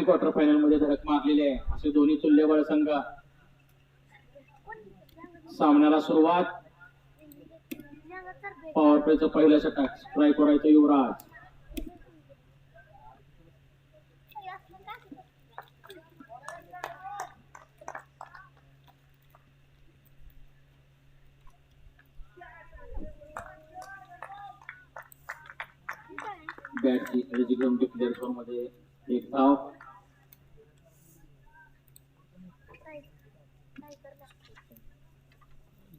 दोन्ही quarter final मध्ये धडक मारलेली आहे. असे दोन्ही तुल्यबळ संघ. सामन्याला सुरुवात. पॉवर प्लेचं पहिलं षटक. स्ट्राईकवर आहे तो युवराज. बॅटची एजी घेऊन डिक्लेअर झोन मध्ये एक धाव.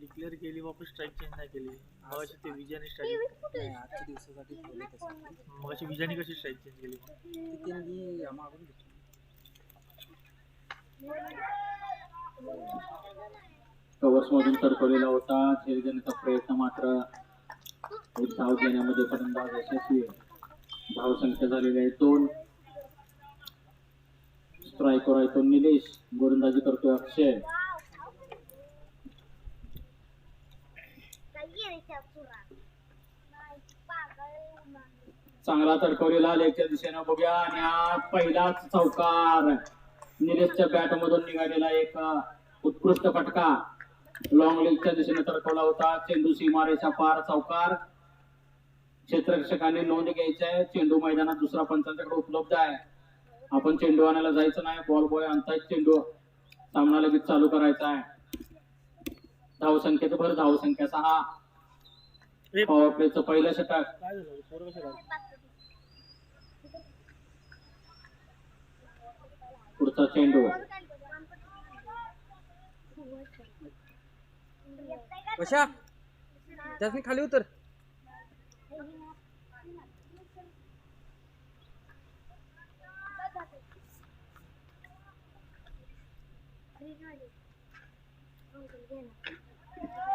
डिक्लेअर केली, वापस स्ट्राईक चेंज नाही केली. मगाशी ते विजयाने स्ट्राईक आजच्या दिवसासाठी ठेवले तसं. मगाशी विजयाने कशी स्ट्राईक चेंज केली? त्यांनी मागून घेतली. कव्हर्स मधून तरकवलेला होता. झेल घेण्याचा प्रयत्न मात्र एक धाव घेण्यामध्ये फलंदाज यशस्वी आहे. धाव संख्या झालेली आहे 2. स्ट्राईकवर आहे तो निलेश. गोलंदाजी करतोय अक्षय. चांगला तडकवलेला लेगच्या दिशेनं बघूया आणि हा पहिलाच चौकार. निलेशच्या बॅट मधून निघालेला एक उत्कृष्ट फटका लॉंग लेगच्या दिशेने तडकवला होता. चेंडू सीमारेषा पार. चौकार. क्षेत्ररक्षकांनी नोंद घ्यायची आहे. चेंडू मैदानात दुसरा पंचांच्याकडे उपलब्ध आहे. आपण चेंडू आणायला जायचं नाही. बॉल बॉय आणतायत चेंडू. सामना लगेच चालू करायचा आहे. धाव संख्येत भर. धाव संख्या 6. पॉवर प्लेचं पहिलं षटक. पुढचा चेंडू. कशा त्यासनी खाली उतर.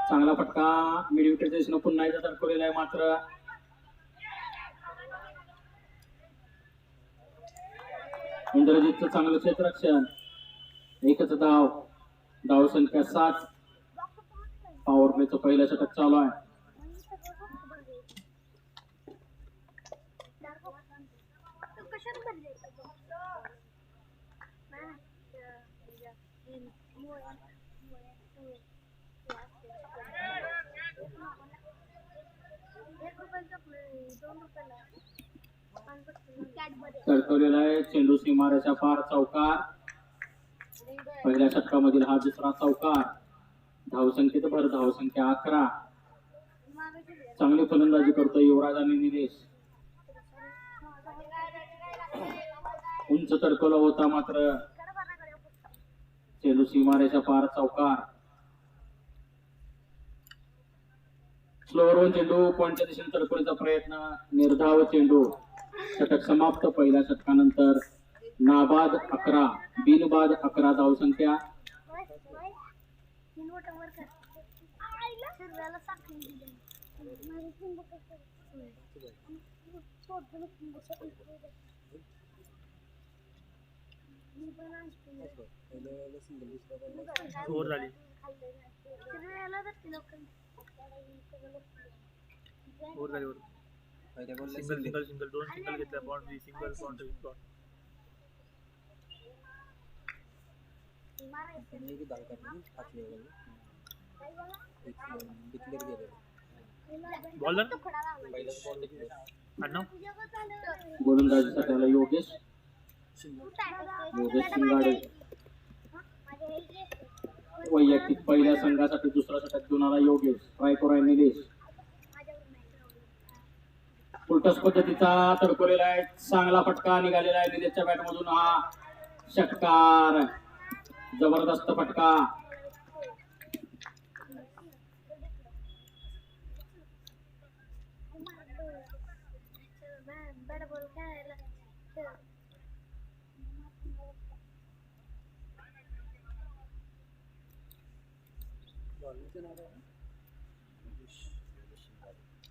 चांगला फटका मिड विकेटच्या दिशेनं पुन्हा एकदा तडकवलेला आहे. मात्र इंद्रजितचं चांगलं क्षेत्ररक्षण. एकच धाव. धाव संख्या 7. पॉवर प्लेचं पहिलं षटक चालू आहे. तडकवलेला आहे. चेंडू सीमारेषा पार. चौकार. पहिल्या षटकामधील हा दुसरा चौकार. धावसंख्येत भर. धावसंख्या 11. चांगली फलंदाजी करतो युवराज आणि निलेश. उंच तडकवला होता मात्र चेंडू सीमारेषा पार. चौकार. स्लोअरवर चेंडू पॉइंटच्या दिशेने तडकवण्याचा प्रयत्न. निर्धाव चेंडू. षटक समाप्त. पहिल्या षटकानंतर नाबाद 11. बिनबाद 11 धावसंख्या. ओव्हर झाली. ओव्हर झाली. सिंगल सिंगल सिंगल 2 सिंगल घेतल्या. Boundary single boundary dot. Ball गोलंदाजीसाठी आला योगेश. योगेश शिंगाडे. वैयक्तिक पहिल्या संघासाठी दुसरा षटक घेऊन आला योगेश. स्ट्राईकवर आहे निलेश. उलटस पद्धतीचा तडकवलेला आहे. चांगला फटका निघालेला आहे निलेशच्या बॅट मधून. हा षटकार. जबरदस्त फटका.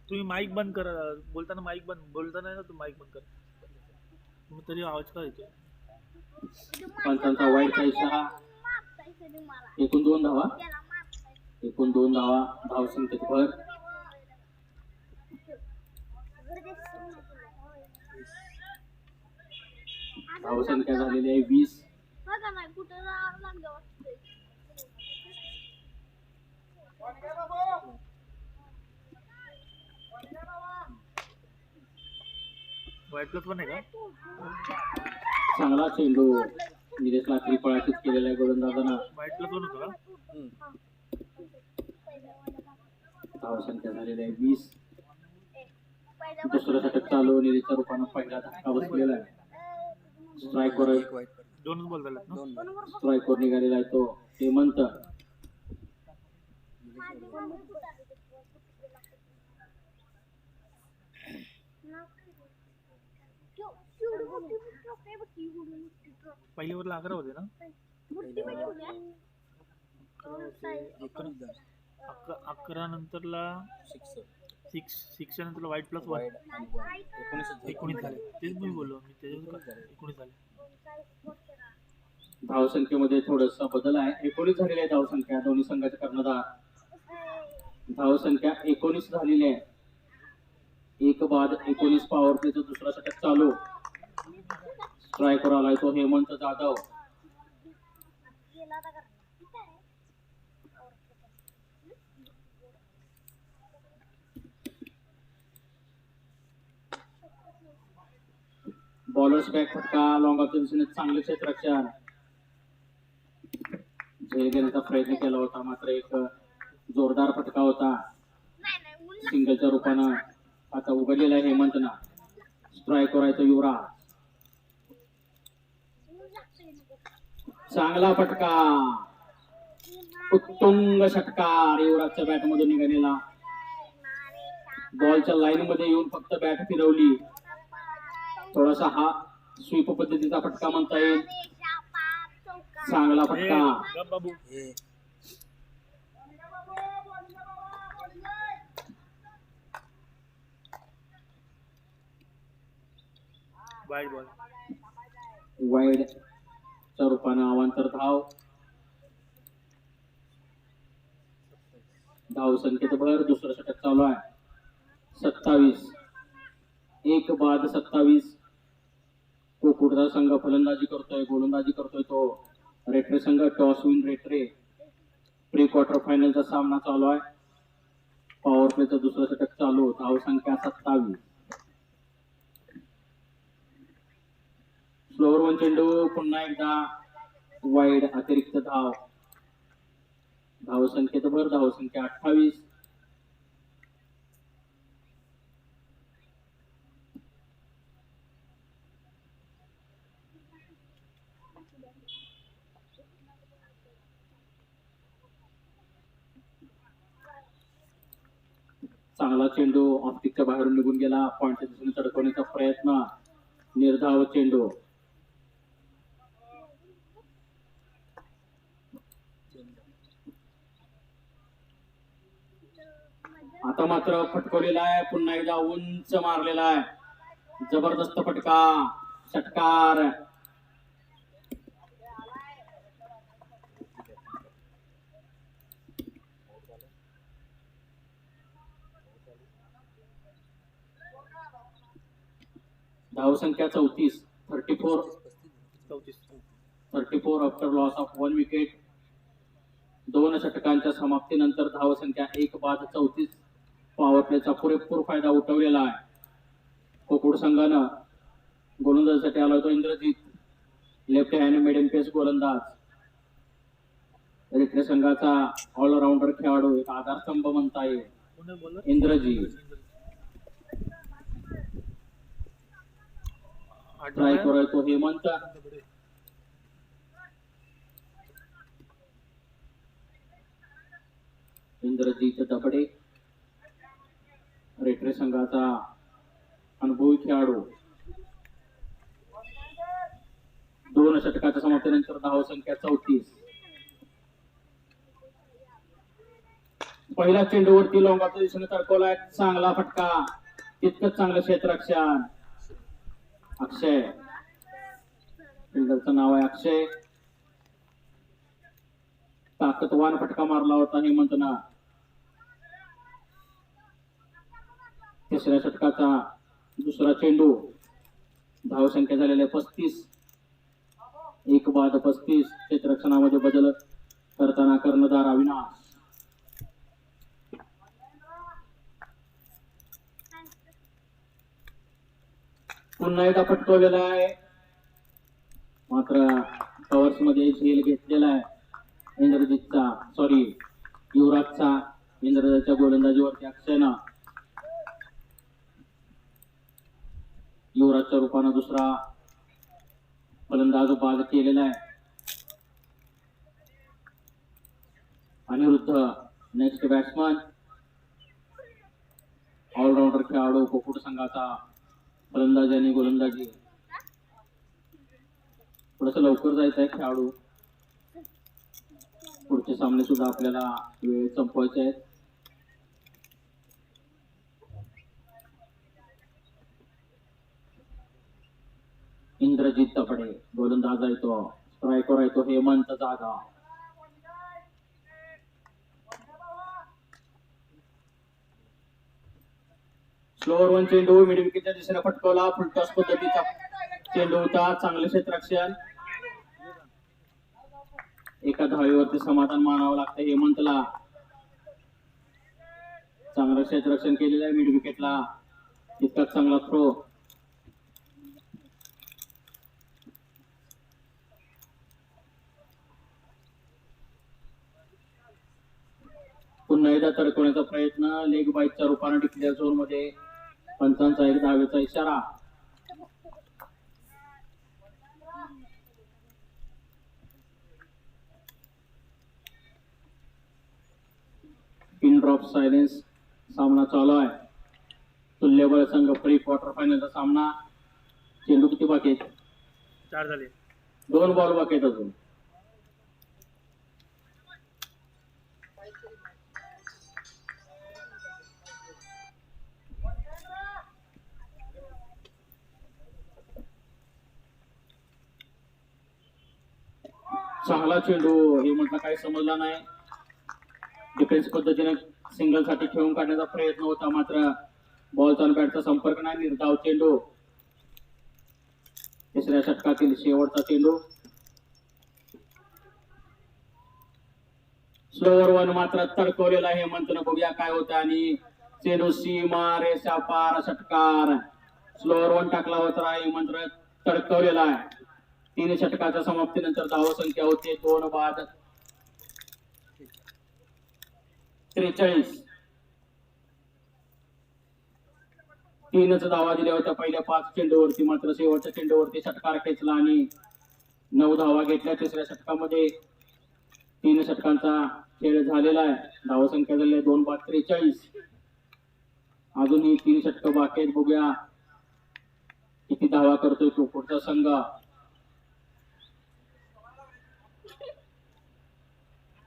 तुम्ही माईक बंद करा. बोलताना माईक बंद. बोलताना ना तुम्ही माईक बंद करा. मग तरी आवाज का येतो? पंचांचा वाईट काही 6. एकूण 2 धावा. एकूण 2 धावा. धावसंख्येत भर. धावसंख्या झालेली आहे 20. वाईट प्लस पण आहे का? चांगला चेंडू निलेशला त्रिफळाचीत केलेला आहे गोलंदाजांना. वाईट प्लस पण होतं का? धावसंख्या झालेली आहे 20. दुसरं षटक चालू निलेशच्या रूपानं पहिला धक्का बसलेला आहे. स्ट्राईकवर एक वाईट पडलं. दोनच बॉल झालेत ना? दोन स्ट्राईकवर निघालेला आहे तो हेमंत. पहिल्या ओव्हरला 11 होते ना? 11 नंतरला 6 नंतरला वाईट प्लस 1 वाईट आणि वाईट 19 झाले. तेच मी बोललो मी त्याच्यावर 19 झाले. धावसंख्येमध्ये थोडासा बदल आहे. 19 झालेली आहे धावसंख्या दोन्ही संघाच्या कर्णधार. धावसंख्या 19 झालेली आहे. एक बाद 19 पॉवर प्लेचं दुसरा षटक चालू. स्ट्राईकवर आलाय तो हेमंत जाधव. बॉलर्स बॅक फटका लॉंग ऑफच्या दिशेने चांगले क्षेत्ररक्षण. झेल घेण्याचा प्रयत्न केला होता मात्र एक जोरदार फटका होता. सिंगलच्या रूपानं आता उघडलेला आहे हेमंतना. स्ट्राईकवर आहे तो युवराज. चांगला फटका उत्तुंग षटकार युवराजच्या बॅट मधून निघालेला. बॉलच्या लाईन मध्ये येऊन फक्त बॅट फिरवली. थोडासा हा स्वीप पद्धतीचा फटका म्हणता येईल. चांगला फटका. गप बाबू. हे वाईट बॉल. वाईड च्या रूपानं अवांतर धाव. धाव संख्येत भर. दुसरं षटक चालू आहे. 27 एक बाद 27. कोकुडचा संघ फलंदाजी करतोय गोलंदाजी करतोय तो रेट्रे संघ. टॉस विन रेट्रे. प्री क्वार्टर फायनलचा सामना चालू आहे. पॉवर प्लेचं दुसरं षटक चालू. धाव संख्या 27. स्लोअर वन चेंडू पुन्हा एकदा वाईड अतिरिक्त धाव. धाव संख्येत भर. धाव संख्या 28. चांगला चेंडू ऑप्टिकच्या बाहेरून निघून गेला. पॉइंटच्या दिशेने तडकवण्याचा प्रयत्न. निर्धाव चेंडू. आता मात्र फटकवलेला आहे. पुन्हा एकदा उंच मारलेला आहे. जबरदस्त फटका. षटकार. धावसंख्या 34. 34 आफ्टर लॉस ऑफ 1 विकेट. 2 षटकांच्या समाप्तीनंतर धावसंख्या 1 बाद 34. पॉवर प्लेचा पुरेपूर फायदा उठवलेला आहे. कोकुड संघानं गोलंदाजीसाठी आला होता इंद्रजित. लेफ्ट हँड मिडियम पेस गोलंदाज. रेट्रे संघाचा ऑलराऊंडर खेळाडू एक आधारस्तंभ म्हणता येईल कोण बॉलर? इंद्रजित. स्ट्राईकवर आहे तो हेमंत. इंद्रजित दबडे रेट्रे संघाचा अनुभवी खेळाडू. 2 षटकाच्या समाप्तीनंतर धाव संख्या 34. पहिला चेंडूवरती लॉंगाच्या दिशेने तडकवलाय. चांगला फटका. तितकंच चांगलं क्षेत्ररक्षण. अक्षय फिल्डरचं नाव आहे अक्षय. ताकदवान फटका मारला होता हेमंतना. तिसऱ्या षटकाचा दुसरा चेंडू. धावसंख्या झालेल्या 35. एक बाद 35 क्षेत्ररक्षणामध्ये बदल करताना कर्णधार अविनाश. पुन्हा एकदा पटकवलेला आहे, मात्र कव्हर्स मध्ये झेल घेतलेला आहे इंद्रजितचा, सॉरी युवराजचा. इंद्रजितच्या गोलंदाजीवरती अक्षयनं युवराजच्या रूपानं दुसरा फलंदाज बाद केलेला आहे. अनिरुद्ध नेक्स्ट बॅट्समन, ऑलराऊंडर खेळाडू कोकुट संघाचा फलंदाजी आणि गोलंदाजी. थोडस लवकर जायचं आहे खेळाडू, पुढचे सामने सुद्धा आपल्याला वेळ संपवायचे आहेत. इंद्रजित तपडे गोलंदाज आहे तो, स्ट्रायकर आहे तो हेमंत जाधव. स्लोअर वन चेंडू मिड विकेटच्या दिशेने फटकवला. फुलटॉस पद्धतीचा चेंडू होता, चांगले क्षेत्ररक्षण. एका धावेवरती समाधान मानावं लागतं हेमंतला. चांगलं क्षेत्ररक्षण केलेलं आहे मिड विकेटला, तितकाच चांगला थ्रो. पुन्हा एकदा तडकवण्याचा प्रयत्न, लेग बाईकच्या रूपाने डिक्लेअर झोन मध्ये. पंचांचा एक धावेचा इशारा. पिन ड्रॉप सायलेन्स सामना चालू आहे. तुल्यबळ संघ प्री क्वार्टर फायनलचा सामना. चेंडू किती बाकी आहेत? 4 झाले. 2 बॉल बाकी आहेत अजून. चांगला चेंडू, हे म्हटलं काही समजला नाही. डिफेन्स पद्धतीने सिंगल साठी खेळून काढण्याचा प्रयत्न होता, मात्र बॉलचा आणि बॅटचा संपर्क नाही. निर्धाव चेंडू, तिसऱ्या षटकातील शेवटचा चेंडू. स्लोअर वन मात्र तडकवलेला आहे हेमंतनं. बघूया काय होतं. आणि चेंडू सीमा रेषा पार, षटकार. स्लोअर वन टाकला होता हेमंत, तडकवलेला आहे. 3 षटकाच्या समाप्तीनंतर धाव संख्या होते 2 बाद 43. 3च धावा दिल्या होत्या पहिल्या 5 चेंडूवरती, मात्र शेवटच्या चेंडूवरती षटकार खेचला आणि 9 धावा घेतल्या. तिसऱ्या षटकामध्ये 3 षटकांचा खेळ झालेला आहे. धाव संख्या झाली 2 बाद 43. अजूनही 3 षटक बाकी आहेत. बघूया किती धावा करतोय तो पुढचा संघ.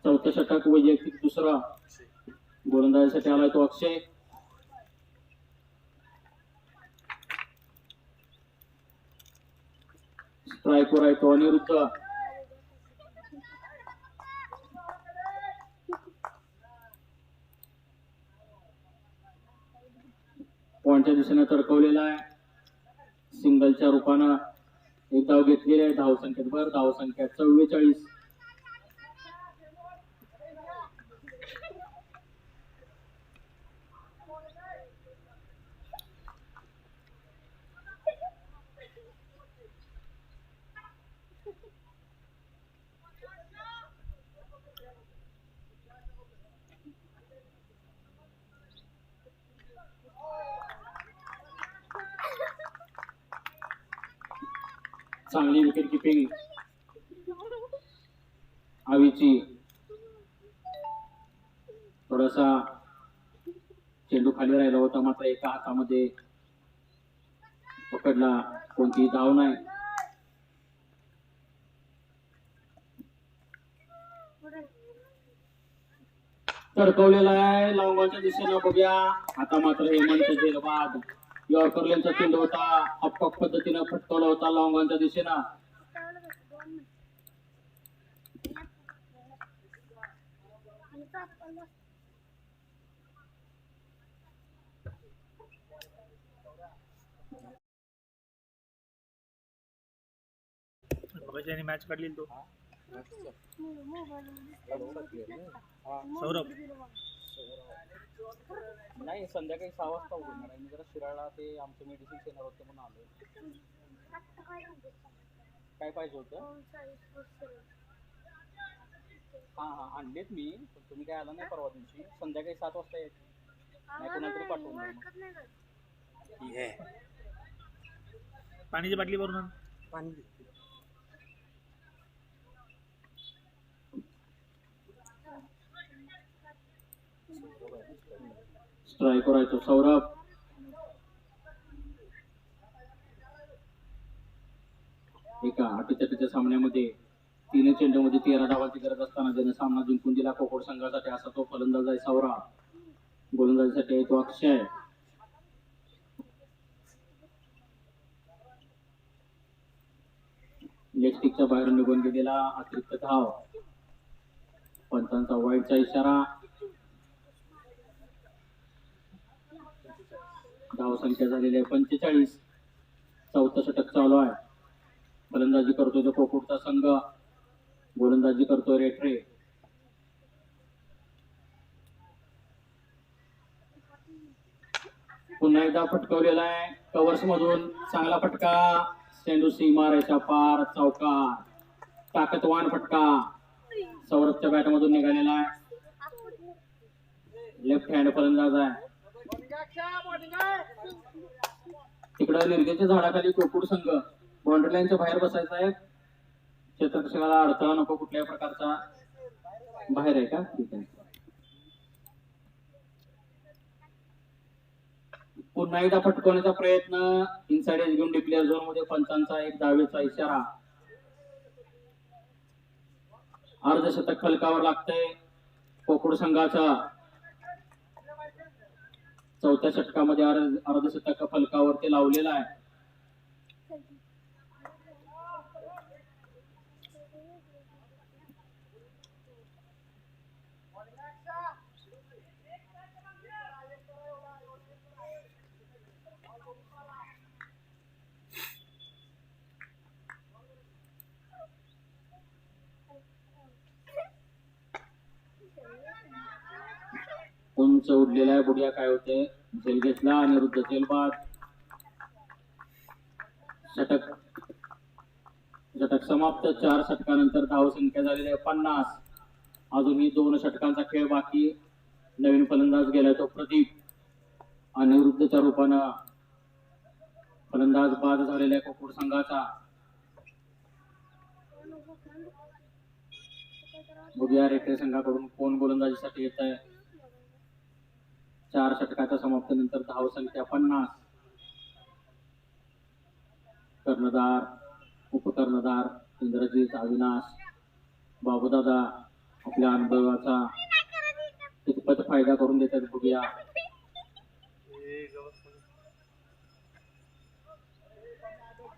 चौथं षटक वैयक्तिक दुसरा. गोलंदाजीसाठी आलाय तो अक्षय. स्ट्रायकर आहे तो अनिरुद्ध. पॉइंटच्या दिशेने तडकवलेला आहे. सिंगलच्या रूपानं एक धाव घेतलेली आहे. धाव संख्येत भर, धाव संख्या 44. चांगली विकेट किपिंग आवीची. थोडासा चेंडू खाली राहिला होता, मात्र एका हातामध्ये पकडला. कोणतीही धाव नाही. तडकवलेला आहे लॉंगॉनच्या दिशेनं. बघूया आता मात्र हेमंत झेलबाद. यॉर्करलेनचा चेंडू होता, अपकॉक पद्धतीनं फटकवला होता लॉंगॉनच्या दिशेनं. कशाने मॅच काढली तो मागच्या. सौरभ नाही संध्याकाळी 6 वाजता उघडणार आहे. मी जरा शिराळा ते आमचं मेडिसिन येणार होतं म्हणून आलो. काय पाहिजे होतं? हां आणलेत मी, पण तुम्ही काय आला नाही परवा दिवशी. संध्याकाळी 7 वाजता यायचं. नाही कोणातरी पाठवून द्या मग. हे पाण्याची बाटली भरून आण. पाणी दे. स्ट्रायकर आहे तो सौरभ. एका अटीतटीच्या सामन्यामध्ये 3 चेंडूमध्ये 13 धावांची गरज असताना ज्याने सामना जिंकून दिला कोकण संघासाठी असा तो फलंदाज आहे सौरभ. गोलंदाजीसाठी आहे तो अक्षय. लेग स्टिकच्या बाहेर निघून गेलेला अतिरिक्त धाव. पंचांचा वाईटचा इशारा. धाव संख्या झालेली आहे 45. चौथं षटक चालू आहे. फलंदाजी करतोय तो कोकुटचा संघ. गोलंदाजी करतोय रेठरे. पुन्हा एकदा फटकवलेला आहे कव्हर्स मधून. चांगला फटका. चेंडू सीमा रेषा पार. चौकार. ताकदवान फटका सौरभच्या बॅट मधून निघालेला आहे. लेफ्ट हँड फलंदाज आहे. तिकडे निर्गेच्या झाडाखाली कोकुड संघ बाउंड्री लाईनच्या बाहेर बसायचा आहे. क्षेत्ररक्षकाला अडथळा नको कुठल्याही प्रकारचा. बाहेर आहे का? ठीक आहे. पुन्हा एकदा फटकवण्याचा प्रयत्न. इनसाइड एज घेऊन डिक्लेअर झोन मध्ये पंचांचा एक धावेचा इशारा. अर्धशतक फलकावर लागतंय कोकुड संघाचा. चौथ्या षटकामध्ये अर्धशतक फलकावरती लावलेला आहे. उंच उडलेला आहे बुडिया. काय होते झेल घेतला. अनिरुद्ध झेल बाद. षटक समाप्त. 4 षटकानंतर धाव संख्या झालेली आहे 50. अजूनही 2 षटकांचा खेळ बाकी. नवीन फलंदाज गेलाय तो प्रदीप. अनिरुद्धच्या रूपानं फलंदाज बाद झालेला आहे कोकुड संघाचा. बघूया रेठरे संघाकडून कोण गोलंदाजीसाठी येत आहे. 4 षटकाच्या समाप्तीनंतर धाव संख्या 50. कर्णधार, उपकर्णधार इंद्रजित, अविनाश, बाबूदादा आपल्या अनुभवाचा कितपत फायदा करून देतात बघूया.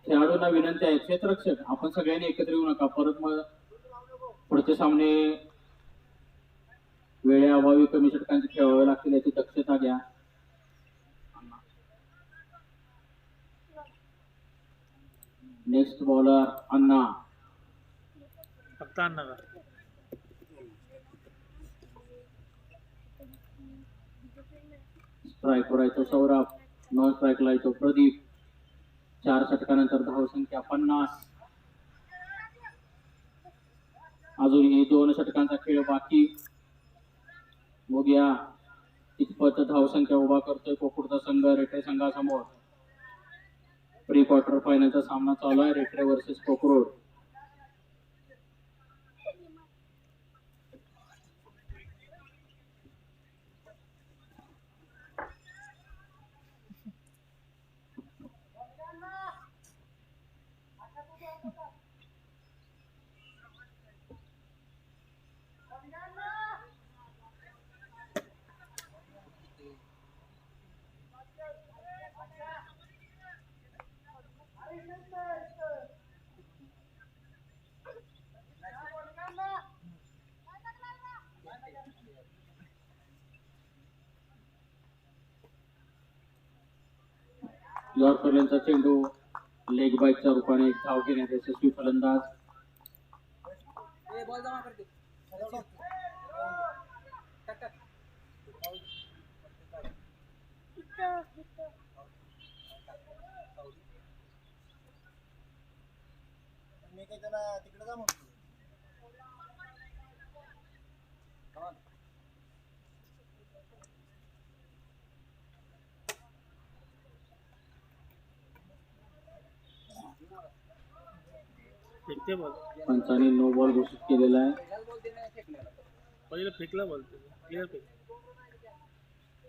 खेळाडूंना विनंती आहे क्षेत्ररक्षक आपण सगळ्यांनी एकत्र येऊ नका. परत मग पुढचे सामने वेळेअभावी कमी षटकांचे खेळावे लागतील याची दक्षता घ्या. नेक्स्ट बॉलर अण्णा. फक्त अण्णा का? स्ट्राईकवर येतो सौरभ. नॉन स्ट्राईकला येतो प्रदीप. 4 षटकानंतर धाव संख्या 50. अजूनही 2 षटकांचा खेळ बाकी. बघूया कितपत धाव संख्या उभा करतोय कोकुडचा संघ रेठरे संघासमोर. प्री क्वार्टर फायनलचा सामना चालू आहे रेठरे वर्सेस कोकरोड. यॉर्करचा चेंडू लेग बाईकच्या रूपाने एक धाव घेण्यात यशस्वी फलंदाज बॉल जमा करते टक टक मी काय त्याला तिकडे जा म्हणतो फेकते बॉल पंचाने नो बॉल घोषित केलेला आहे. त्याला बॉल देण्याला फेकण्याला पहिलं फेकला बॉल क्लिअर फेक.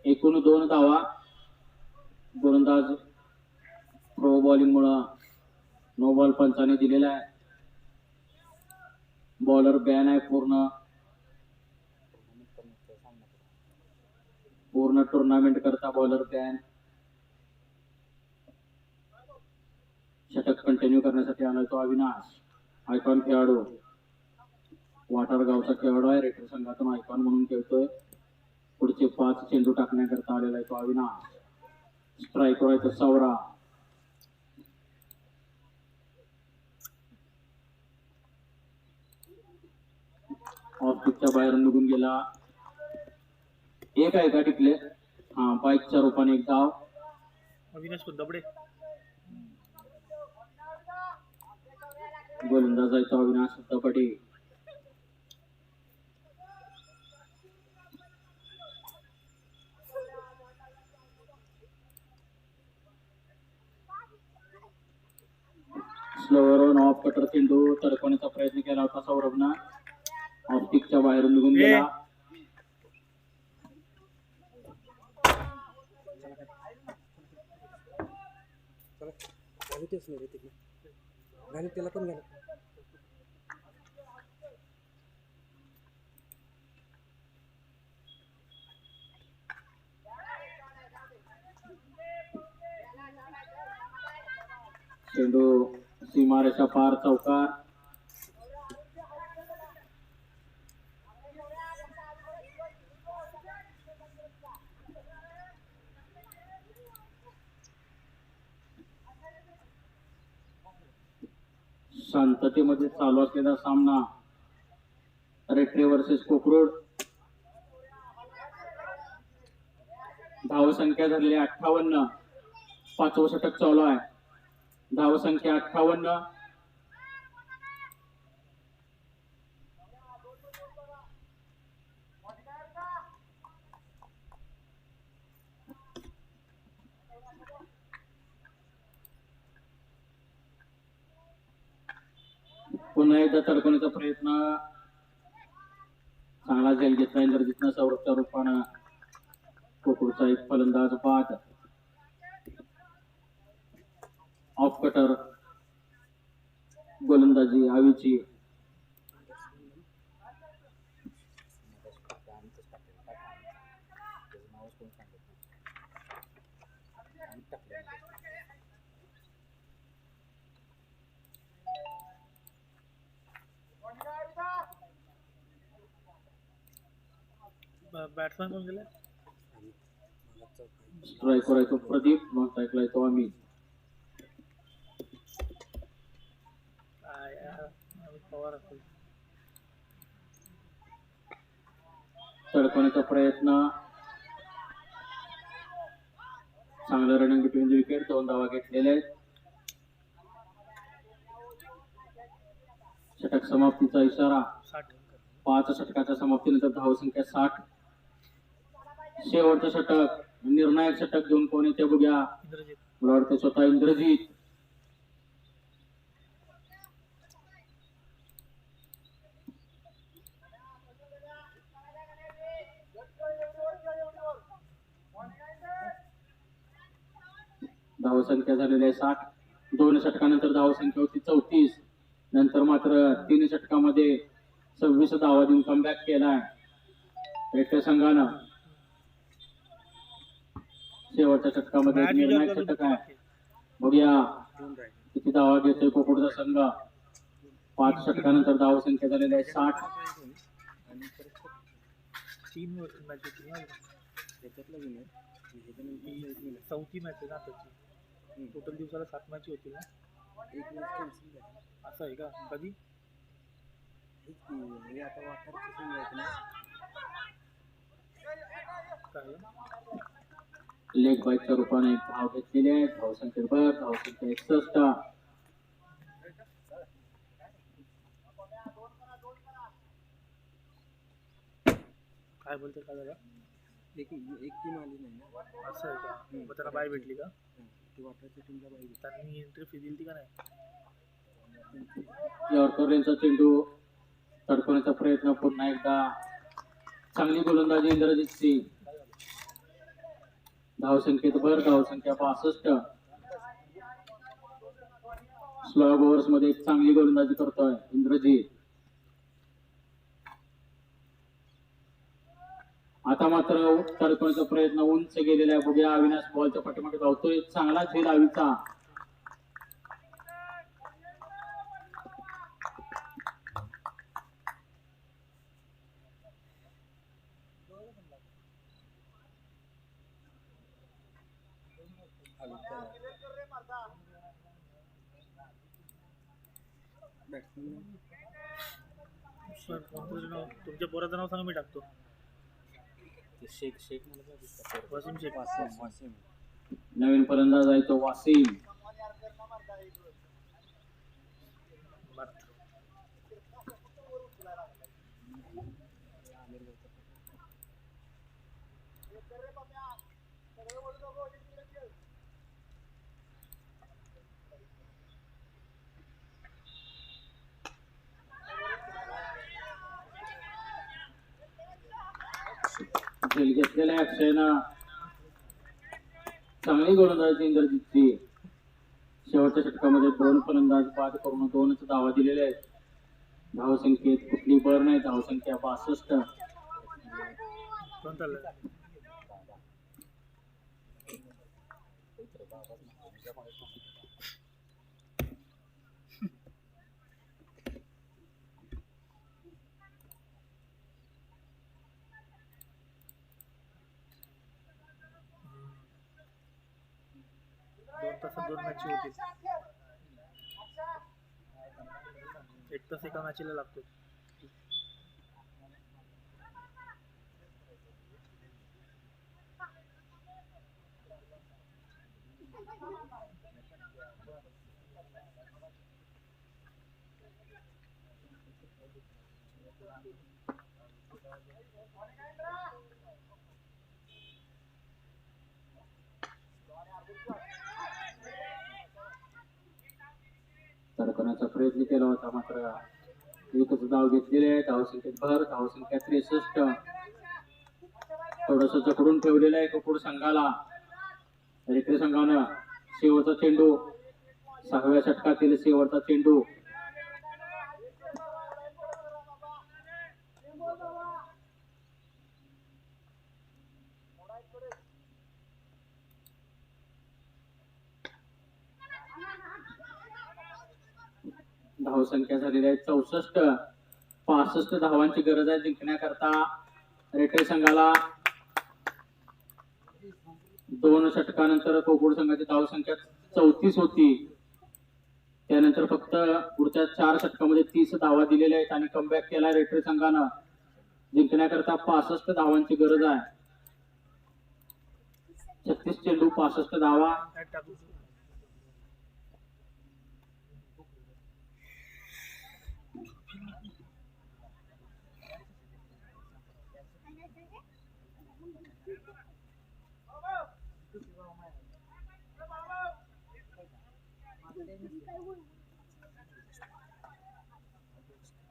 एकूण 2 धावा. गोलंदाज प्रो बॉलिंग मुळे नो बॉल पंचाने दिलेला आहे. बॉलर बॅन आहे पूर्ण टुर्नामेंट करता बॉलर बॅन. षटक कंटिन्यू करण्यासाठी आलाय तो अविनाश. आयकॉन खेळाडू वाटार गावचा खेळाडू आहे. रेटर संघातून आयकॉन म्हणून खेळतोय. पुढचे 5 चेंडू टाकण्याकरता आलेला आहे तो अविनाश. स्ट्राईकवर आहे तो सौरा. ऑफ पिचच्या बाहेर निघून गेला. एक आहे का टिकले? हा, बाईकच्या रूपाने एक धाव. अविनाश को दबडे. गोलंदाज आहे तो Avinash Dabade. Slower on off cutter चेंडू तडकवण्याचा प्रयत्न केला होता सौरभनं. ऑफ पिचच्या बाहेरून निघून गेला. तेच नाही तिकडे घालू त्याला पण घालू चेंडू सीमारेषा पार चौकार. शांततेमध्ये चालू असलेला सामना रेट्रे वर्सेस कोकरूड. धावसंख्या झालेली 58. 5वं षटक चालू आहे. धावसंख्या 58. पुन्हा एकदा तडकवण्याचा प्रयत्न चांगला झेल घेतला इंद्रजितनं सौरभच्या रूपानं. कोकरूडचा एक फलंदाज बाद. ऑफ कटर गोलंदाजी हवीची. बॅट्समॅन कोण गेला? स्ट्राईकवर आहे तो प्रदीप. नॉन स्ट्राईकला आहे तो अमित. पवार असेल. तडकवण्याचा प्रयत्न. चांगलं रनिंग बिटवीन द विकेट. 2 धावा घेतलेले आहेत. षटक समाप्तीचा इशारा. 5 षटकाच्या समाप्तीनंतर धावसंख्या 60. शेवटचं षटक निर्णायक षटक घेऊन कोण येते बघूया. इंद्रजित. मला वाटतं स्वतः इंद्रजित. धावसंख्या झालेली आहे 60. 2 षटकानंतर धावसंख्या होती 34. नंतर मात्र 3 षटकामध्ये 26 धावा देऊन कमबॅक केलाय रेट्रे संघानं. शेवटच्या षटकामध्ये एक निर्णायक षटक आहे. बघूया किती धावा घेतोय कोकरूडचा संघ. 5 षटकानंतर धावसंख्या झालेली आहे 60. 3 मॅच होती ना त्याच्यातलं विनर ही 4थी मॅच आहे ना त्याची. टोटल दिवसाला 7 मॅच होती ना. एक मॅच कॅन्सल झाली असं आहे का? कधी? हेच की हे आता वाटारची संघ आहेत ना. काय झालं? लेग बाईकच्या रूपाने धाव घेतलेली आहे. धावसंख्या बघ, धावसंख्या 61. काय बोलते, काय झालं? एक टीम आली नाही ना. असं आहे का? मग त्यांना बाय भेटली का? ती वाटारच्या टीमला पाहिजे. त्यांनी एंट्री फी दिली का नाही? यॉर्करचा चेंडू तडकवण्याचा प्रयत्न पुन्हा एकदा. चांगली गोलंदाजी इंद्रजितची. धावसंख्येत भर, धावसंख्या 62. स्लॉग ओव्हर्स मध्ये एक चांगली गोलंदाजी करतोय इंद्रजित. आता मात्र तडकवण्याचा प्रयत्न उंच गेलेला आहे. बघूया अविनाश बॉलच्या पाठीमागे धावतोय. चांगला झेल आवीचा. बॅट्समन सर कोणतं नाव, तुमच्या पोराचं नाव सांगा, मी टाकतो. ते शेख म्हणत वसीम शेख. वासिम नवीन फलंदाज आहे तो वासिम. भारत. झेल घेतलेला आहे अक्षयनं. चांगली गोलंदाजी इंद्रजितची. शेवटच्या षटकामध्ये 2 फलंदाज बाद करून 2च धावा दिलेल्या आहेत. धावसंख्येत कुठली भर नाही. धावसंख्या 62. कोण चाललंय? दोन तासात 2 मॅच होतील. 1 तास एका मॅचला लागतो. तडकवण्याचा प्रयत्न केला होता मात्र एकच धाव घेतलेली आहे. धावसंख्येत भर, धावसंख्या 63. थोडस जकडून ठेवलेलं आहे कुकुड संघाला. रेल्वे संघानं शेवटचा चेंडू. 6व्या षटकातील शेवटचा चेंडू. धावसंख्या झालेली आहे 64. 65 धावांची गरज आहे जिंकण्याकरता रेल्वे संघाला. 2 षटकानंतर कोकुड संघाची धावसंख्या 34 होती. त्यानंतर फक्त पुढच्या 4 षटकामध्ये 30 धावा दिलेल्या आहेत आणि कमबॅक केला रेल्वे संघानं. जिंकण्याकरता 65 धावांची गरज आहे. 36 चेंडू 65 धावा. टाकू.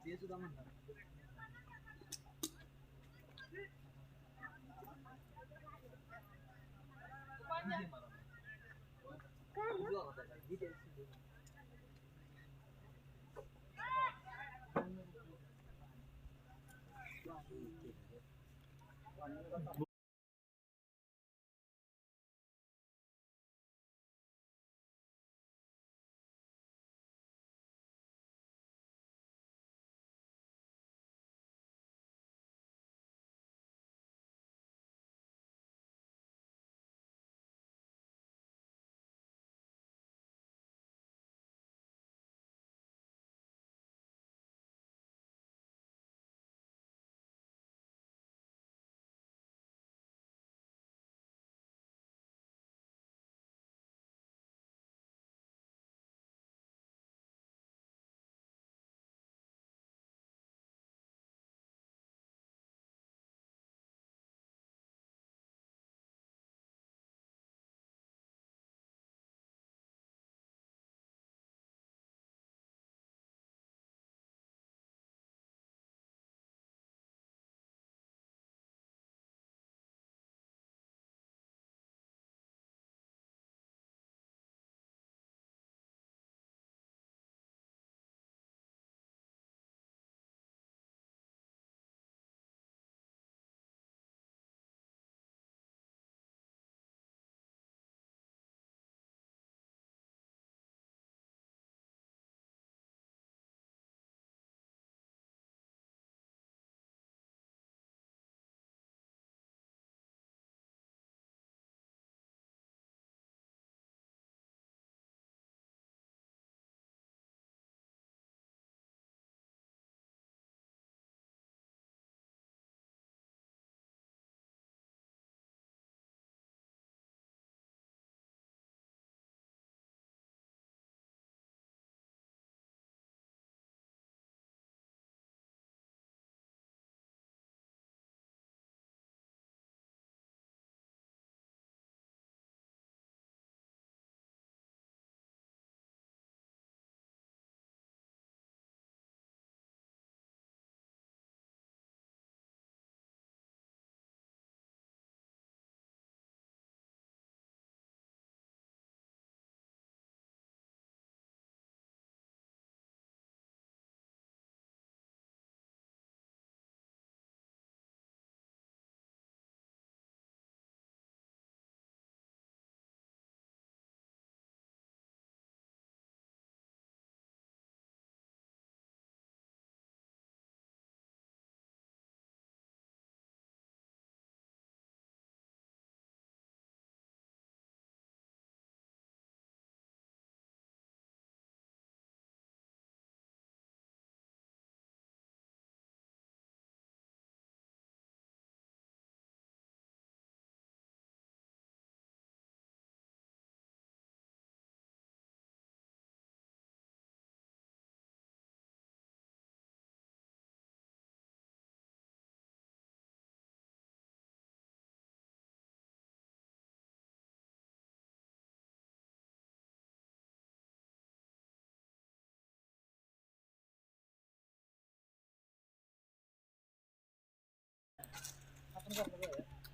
ते सुद्धा म्हणतात.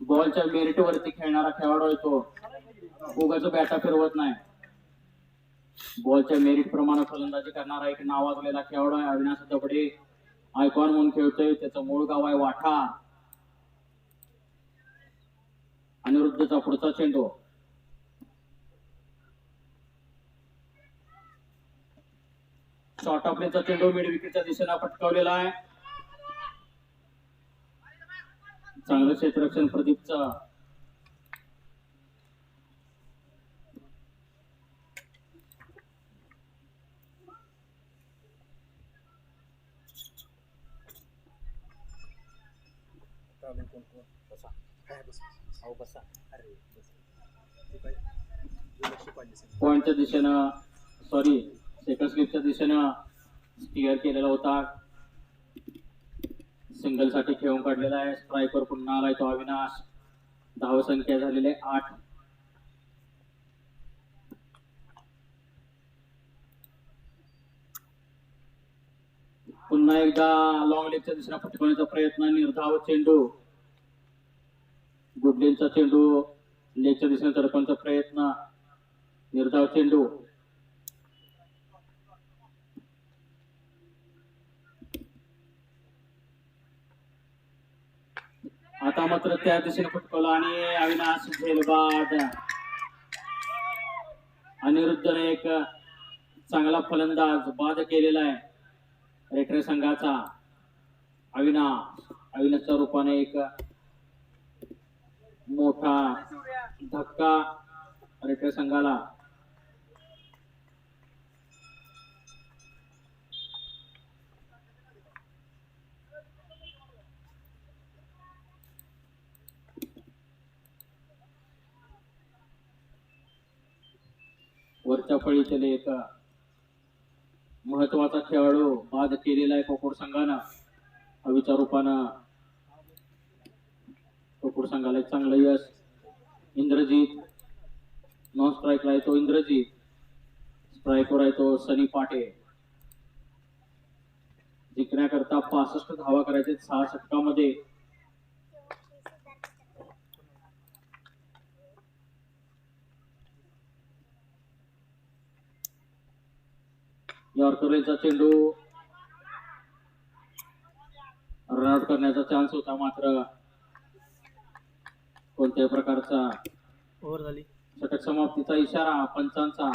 बॉलच्या मेरिट वरती खेळणारा खेळाडू आहे तो. उगाच बॅटा फिरवत नाही. बॉलच्या मेरिट प्रमाणे फलंदाजी करणारा एक नावाजलेला खेळाडू आहे अविनाश दबडे. आयकॉन म्हणून खेळतोय. त्याचं मूळ गाव आहे वाठा. अनिरुद्धचा पुढचा चेंडू. शॉर्ट ऑफ प्लेचा चेंडू मिड विकेटच्या दिशेला पटकावलेला आहे. चांगलं क्षेत्ररक्षण प्रदीपचं. चालू कोण कोण बसा काय बस अहो बसा अरे बस ते काय लक्ष पाहिजे पॉइंटच्या दिशेनं सॉरी सेकंड स्लिपच्या दिशेनं स्टिअर केलेला होता. सिंगल साठी खेळून काढलेला आहे. स्ट्रायकर पुन्हा आलाय तो अविनाश. धावसंख्या झालेली आहे 8. पुन्हा एकदा लॉंग लेगच्या दिशेने फटकवण्याचा प्रयत्न. निर्धाव चेंडू. गुडलेनचा चेंडू लेगच्या दिशेने तरपण्याचा प्रयत्न. निर्धाव चेंडू. आता मात्र त्या दिशेने फटकवला आणि अविनाश झेलबाद. अनिरुद्धने एक चांगला फलंदाज बाद केलेला आहे रेटरे संघाचा. अविनाशच्या रूपाने एक मोठा धक्का रेटरे संघाला. वरच्या फळीतले एक महत्वाचा खेळाडू बाद केलेला आहे कोकूर संघानं. हवीच्या रूपानं कोकूर संघाला एक चांगलं यश. इंद्रजीत नॉन स्ट्राईकला आहे तो इंद्रजीत. स्ट्राईकवर आहे तो सनी पाटे. जिंकण्याकरता 65 धावा करायचे 6 षटकामध्ये. यॉर्करचा चेंडू रनआउट करण्याचा चान्स होता मात्र कोणत्याही प्रकारचा ओव्हर झाली. षटक समाप्तीचा इशारा पंचांचा.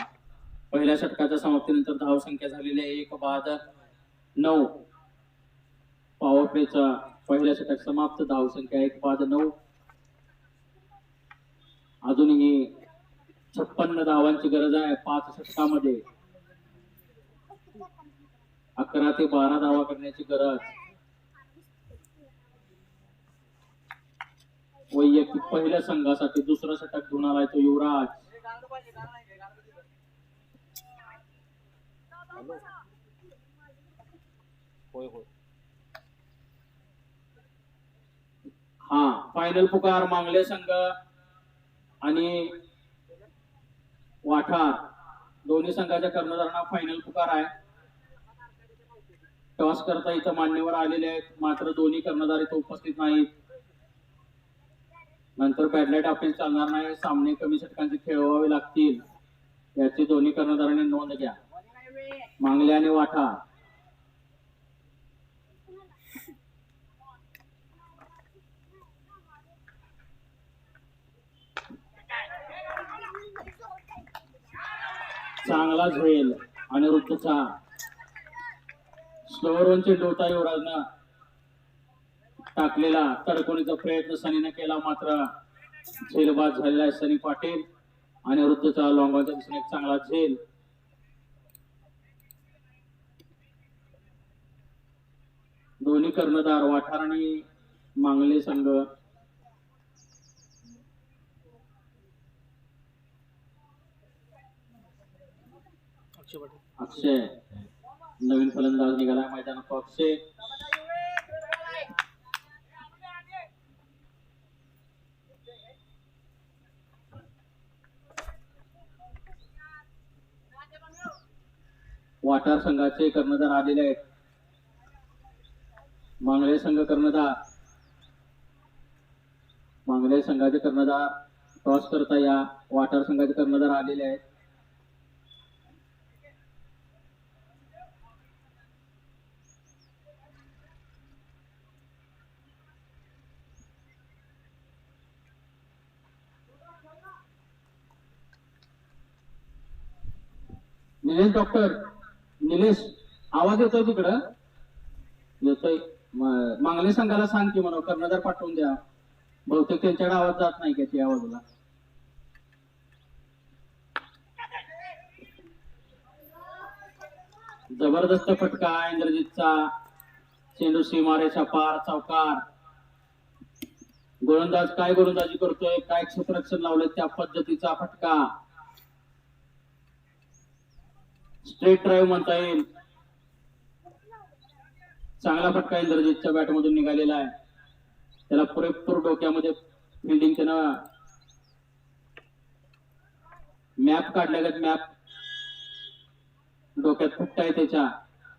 पहिल्या षटकाच्या समाप्तीनंतर धावसंख्या झालेली आहे 1-9. पॉवर प्लेचा पहिल्या षटक समाप्त. धावसंख्या 1-9. अजूनही 56 धावांची गरज आहे 5 षटकामध्ये. 11 ते 12 धावा करण्याची गरज. वैयक्तिक पहिल्या संघासाठी दुसरा षटक घेऊन आलाय तो युवराज. होय होय. हा फायनल पुकार मांगले संघ आणि वाठा दोन्ही संघाच्या कर्णधारांना फायनल पुकार आहे. टॉस करता इथं मान्यवर आलेले आहेत मात्र दोन्ही कर्णधार इथं उपस्थित नाहीत. नंतर बॅडलाईट अपील चालणार नाही. सामने कमी षटकांचे खेळवावे लागतील याची दोन्ही कर्णधारांनी नोंद घ्या. मांगले आणि वाठा. चांगला झेल अनिरुद्धचा. स्लोवरवरून चेंडू होता युवराजनं टाकलेला. तडकोणीचा प्रयत्न सनीने केला मात्र झेलबाद झालेला आहे सनी पाटील. अनिरुद्धचा लॉंगॉनच्या दिशेने एक चांगला झेल. दोन्ही कर्णधार वाठार आणि मांगले संघ अक्षय नवीन फलंदाज निघाला मैदानात. अक्षय वाठार संघाचे कर्णधार आलेले आहेत. मांगले संघ कर्णधार मांगले संघाचे कर्णधार टॉस करता या वाटार संघाचे कर्णधार आलेले आहेत. निलेश डॉक्टर निलेश आवाज येतोय तिकडं येतोय. मांगले संघाला सांग की म्हणून कर्णधार पाठवून द्या. बहुतेक त्यांच्याकडे आवाज जात नाही का त्या आवाजाला. जबरदस्त फटका इंद्रजितचा. चेंडू सीमारेषा पार चौकार. गोलंदाज काय गोलंदाजी करतोय काय क्षेत्ररक्षण लावलंय त्या पद्धतीचा फटका. स्ट्रेट ड्राईव्ह म्हणता येईल. चांगला फटका इंद्रजितच्या बॅटमधून निघालेला आहे. त्याला पुरेपूर डोक्यामध्ये फिल्डिंग त्यानं मॅप काढल्यागत मॅप डोक्यात फुटताय त्याच्या.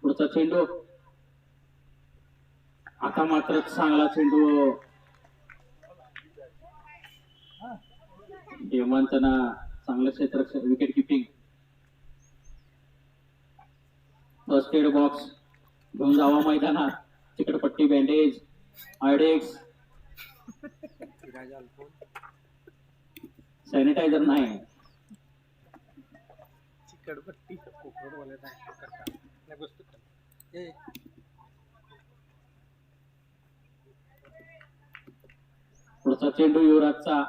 पुढचा चेंडू आता मात्र चांगला चेंडू. हेमंतना चांगलं क्षेत्ररक्षण wicket keeping. First aid box घेऊन जावा मैदानात. चिकटपट्टी बँडेज आयडेक्स सॅनिटायझर नाही. चिकटपट्टी कोकणवाले नाही करतात. नाही गोष्ट कर. ए पुढचा चेंडू युवराजचा.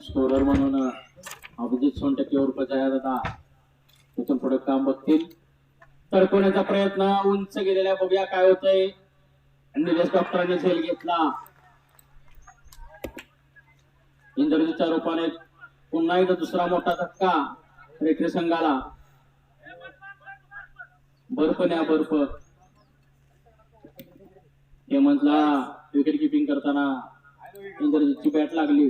स्कोरर म्हणून अभिजित सोनटके उर्फ जयादादा तिथून पुढे काम बघतील. तडकवण्याचा प्रयत्न उंच गेलेल्या बघूया काय होतंय. निलेश डॉक्टरांनी झेल घेतला. इंद्रजितच्या रूपाने पुन्हा एकदा दुसरा मोठा धक्का रेटरी संघाला. बर्फ न्या बर्फ. हेमंतला विकेट किपिंग करताना इंद्रजितची बॅट लागली.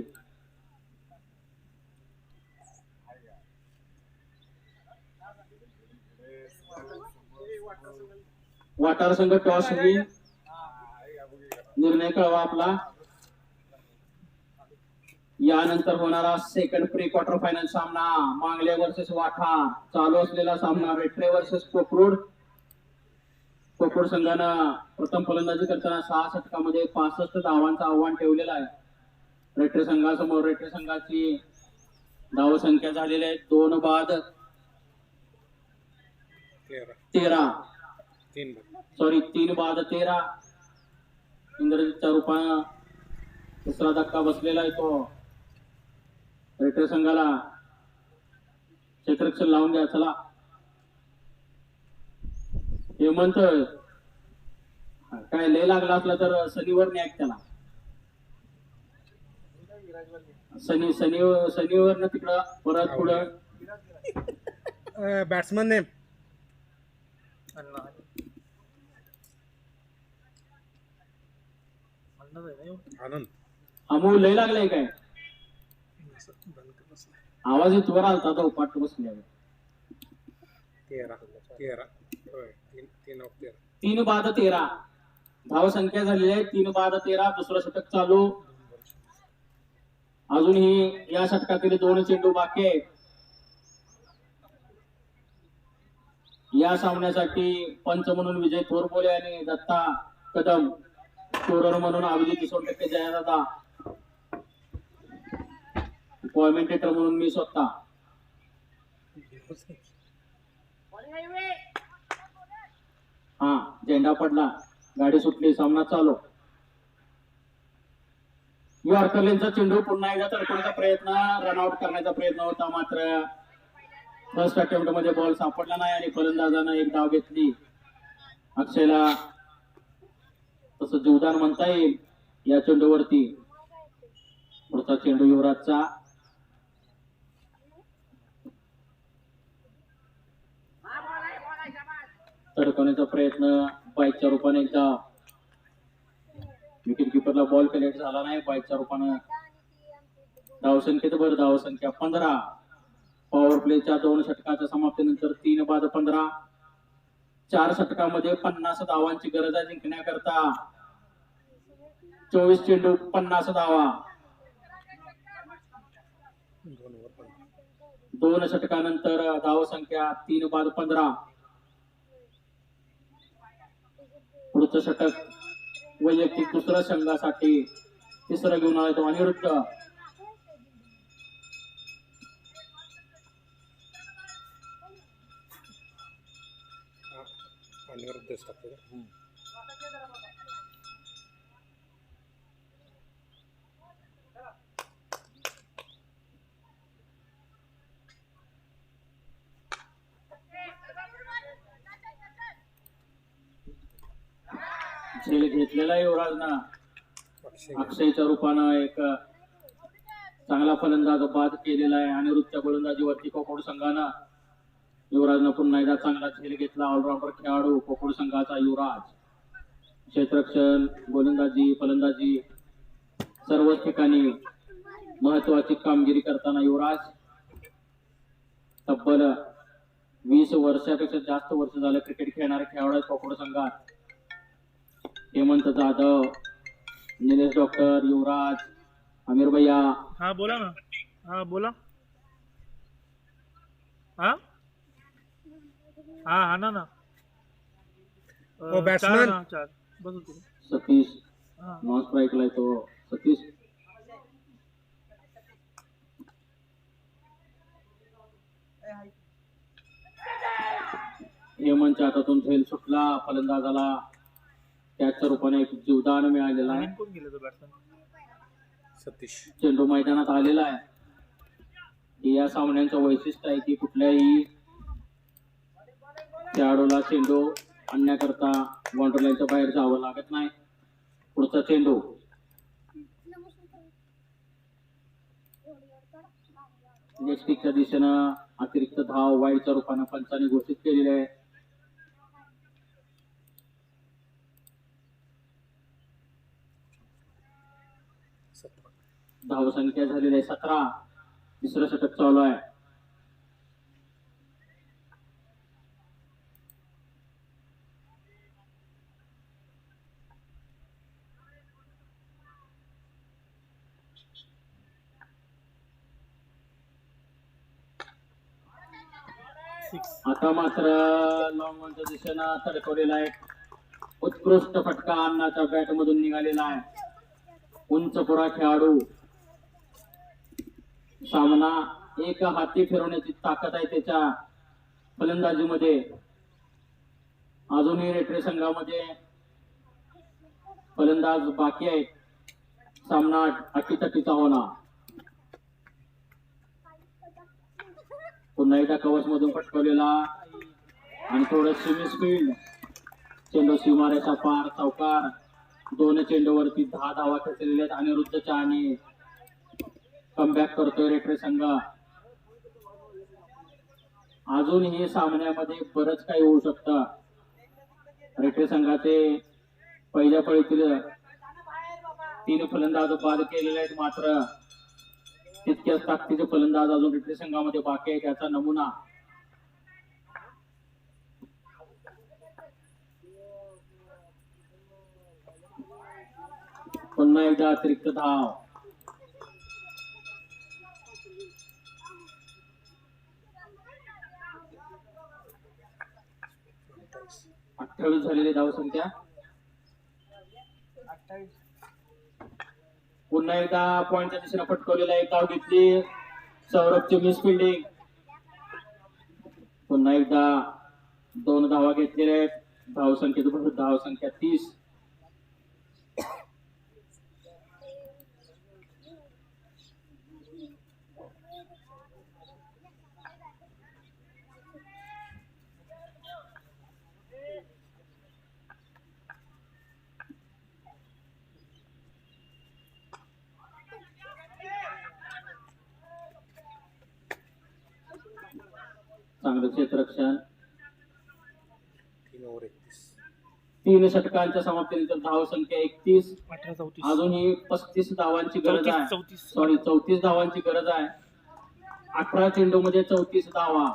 वाटार संघ टॉस विन. निर्णय कळवा आपला. यानंतर होणारा सेकंड प्री क्वार्टर फायनल सामना मांगले वर्सेस वाठार. चालू असलेला सामना रेट्रे वर्सेस कोकरूड. कोकरूड संघानं प्रथम फलंदाजी करताना 6 षटकामध्ये 65 धावांचं आव्हान ठेवलेलं आहे. रेट्रे संघासमोर रेट्रे संघाची धाव संख्या झालेली आहे 2 बाद 13. 3 बाद 13. इंद्रजितच्या रूपानं दुसरा धक्का बसलेला आहे तो रेटर संघाला. क्षेत्ररक्षण लावून द्या चला. हेमंत काय लय लागला असला तर शनिवार न्याक त्याला. शनिवार तिकडं परत पुढं. बॅट्समन नेम अण्णा आनंद. अमोल लय लागलाय काय आवाज इथवर आलता तो पाठ बसल्यावर. 13 3 बाद 13 धाव संख्या झालेली आहे. 3 बाद 13. दुसरं षटक चालू. अजूनही या षटकातील 2 चेंडू बाकी आहेत. या सामन्यासाठी पंच म्हणून विजय थोरबोले आणि दत्ता कदम. स्कोरर म्हणून अभिजित सोनटके जयादादा. कॉमेंटेटर म्हणून मी स्वतः. हा झेंडा पडला. गाडी सुटली. सामना चालू. यॉर्करलेनचा चेंडू पुन्हा एकदा तडकवण्याचा प्रयत्न. रनआउट करण्याचा प्रयत्न होता मात्र फर्स्ट अटेम्प्ट मध्ये बॉल सापडला नाही आणि फलंदाजानं एक धाव घेतली. अक्षयला तसं जीवदान म्हणता येईल या चेंडूवरती. पुढचा चेंडू युवराजचा. तडकवण्याचा प्रयत्न बाईकच्या रूपाने एकदा. विकेट किपरला बॉल कलेक्ट झाला नाही. बाईकच्या रूपाने धावसंख्येत धावसंख्या 15. पॉवर प्लेच्या 2 षटकाच्या समाप्तीनंतर 3 बाद 15. 4 षटकामध्ये 50 धावांची गरज आहे जिंकण्याकरता. 24 चेंडू 50 धावा. 2 ओव्हर 15. 2 षटकानंतर धावसंख्या 3 बाद 15. पुढचं षटक वैयक्तिक दुसऱ्या संघासाठी, तिसरं घेऊन आला तो अनिरुद्ध. अनिरुद्धच टाकतो का? झेल घेतलेला युवराजनं अक्षय अक्षयच्या रूपानं एक चांगला फलंदाज बाद केलेला आहे. अनिरुद्धच्या गोलंदाजीवरती कोकण संघानं युवराजनं पुन्हा एकदा चांगला झेल घेतला. ऑलराऊंडर खेळाडू कोकण संघाचा युवराज. क्षेत्ररक्षण, गोलंदाजी, फलंदाजी सर्वच ठिकाणी महत्वाची कामगिरी करताना युवराज. तब्बल 20 वर्षापेक्षा जास्त वर्ष झालं क्रिकेट खेळणारे खेळाडू आहेत कोकण संघात. हेमंत जाधव, निलेश डॉक्टर, युवराज, आमिर भैया. हा बोला ना. हा बोला. हा हा हा ना. ओ, batsman. 4 बस होते. सतीश हा नॉन स्ट्राईकला तो सतीश. हेमंतच्या हातातून झेल सुटला. फलंदाजाला त्याच्या रूपाने एक जीवदान मिळालेलं आहे. नवीन कोण गेलं तो बॅट्समन? सतीश. चेंडू मैदानात आलेला आहे. हे या सामन्यांचं वैशिष्ट्य आहे की कुठल्याही खेळाडूला चेंडू आणण्याकरता बाउंड्री लाईनच्या बाहेर जावं लागत नाही. पुढचा चेंडू नेक्स्टिकच्या दिशेनं अतिरिक्त धाव वाईडच्या रूपानं पंचांनी घोषित केलेली आहे. धावसंख्या झालेली आहे 17. तिसरं षटक चालू आहे. आता मात्र लॉंग ऑनच्या दिशेनं तडकवलेला आहे. उत्कृष्ट फटका अण्णाच्या बॅट मधून निघालेला आहे. उंच पुरा खेळाडू. सामना एक हाती फिरवण्याची ताकद आहे त्याच्या फलंदाजीमध्ये. अजूनही रेटरे संघामध्ये फलंदाज बाकी आहेत. सामना अटीतटीचा होणार. पुन्हा एकदा कवच मधून फटकवलेला आणि थोडं सिमी स्पीड. चेंडू सीमारेषा पार. चौकार. 2 चेंडूवरती 10 धावा खेचलेल्या आहेत अनिरुद्धच्या आणि कमबॅक करतोय रेटरे संघ. अजूनही सामन्यामध्ये बरंच काही होऊ शकतं. रेटरे संघाचे पहिल्या फळीतील 3 फलंदाज बाद केलेले आहेत. मात्र तितक्याच ताकदीचे फलंदाज अजून रेटरे संघामध्ये बाकी आहे. त्याचा नमुना पुन्हा एकदा अतिरिक्त धाव. अठ्ठावीस झालेली धावसंख्या. पुन्हा एकदा पॉइंटच्या दिशेने फटकवलेला एक धाव घेतली. सौरभची मिस फिल्डिंग. पुन्हा एकदा 2 धावा घेतलेल्या आहेत. धावसंख्या 30. चांगलं क्षेत्ररक्षण. 3 ओव्हर 31. 3 षटकांच्या समाप्तीनंतर धावसंख्या 31. 18-34. अजूनही 35 धावांची गरज आहे. 34. सॉरी 34 धावांची गरज आहे. 18 चेंडू मध्ये 34 धावा.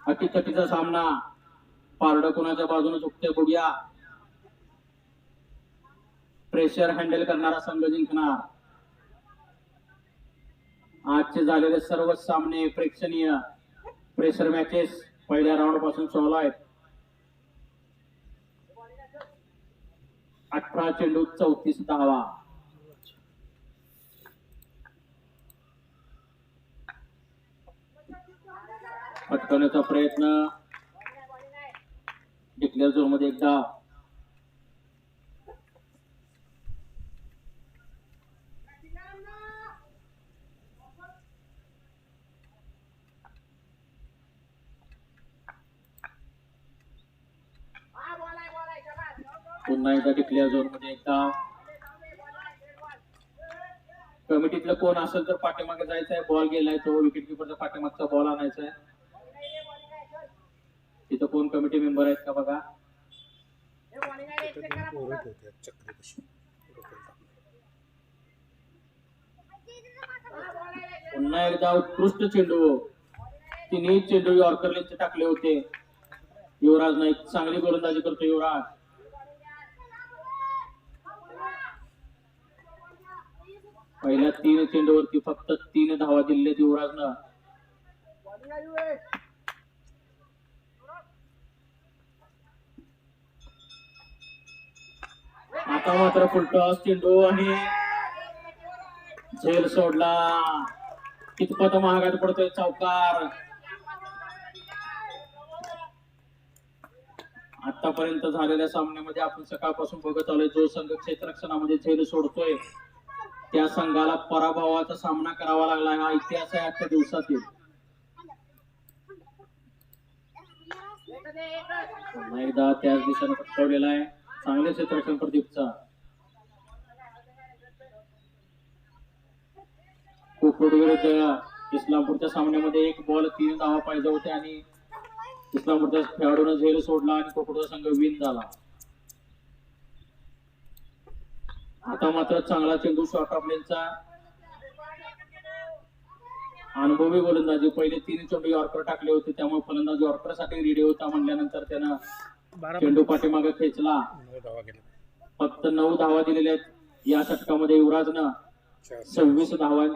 अटीतटीचा सामना. पारडं कोणाच्या बाजूने झुकते बघूया. प्रेशर हँडल करणारा संघ जिंकणार. आजचे झालेले सर्व सामने प्रेक्षणीय प्रेशर मॅचेस पहिल्या राऊंड पासून चालू आहेत. 18 चेंडू 34 धावा. पटकवण्याचा प्रयत्न. डिक्लेअर झोन मध्ये एक धाव. पुन्हा एकदा डिक्लेअर झोन मध्ये एक धाव. कमिटीतलं कोण असेल तर पाठीमागे जायचं आहे. बॉल गेलाय तो विकेट किपरचा पाठीमागचा बॉल आणायचा आहे. तिथं कोण कमिटी मेंबर आहेत का बघा. पुन्हा एकदा उत्कृष्ट चेंडू. तिन्ही चेंडू यॉर्करचे टाकले होते. युवराज नाईक चांगली गोलंदाजी करतो. युवराज पहिल्या 3 चेंडूवरती फक्त 3 धावा दिलेत युवराजनं. आता मात्र फुलटॉस चेंडू आणि झेल सोडला. कितपत महागात पडतोय चौकार. आतापर्यंत झालेल्या सामन्यामध्ये आपण सकाळपासून बघत आलोय जो संघ क्षेत्ररक्षणामध्ये झेल सोडतोय त्या संघाला पराभवाचा सामना करावा लागला. हा इतिहास आहे आजच्या दिवसातील. पुन्हा एकदा त्याच दिशेने पटकवलेला आहे. चांगले क्षेत्ररक्षण प्रदीपचा. कोकरूड विरुद्ध इस्लामपूरच्या सामन्यामध्ये 1 बॉल 3 धावा पाहिजे होते आणि इस्लामपूरच्या खेळाडूने झेल सोडला आणि कोकरूडचा संघ विन झाला. आता मात्र चांगला चेंडू शॉर्ट ऑफ लेनचा. अनुभवी गोलंदाजी. पहिले 3 चेंडू यॉर्कर टाकले होते त्यामुळे फलंदाज यॉर्कर साठी रेडी होता. म्हणल्यानंतर त्यानं चेंडू पाठीमागे खेचला. फक्त 9 धावा दिलेल्या आहेत या षटकामध्ये. युवराजनं 26 धावा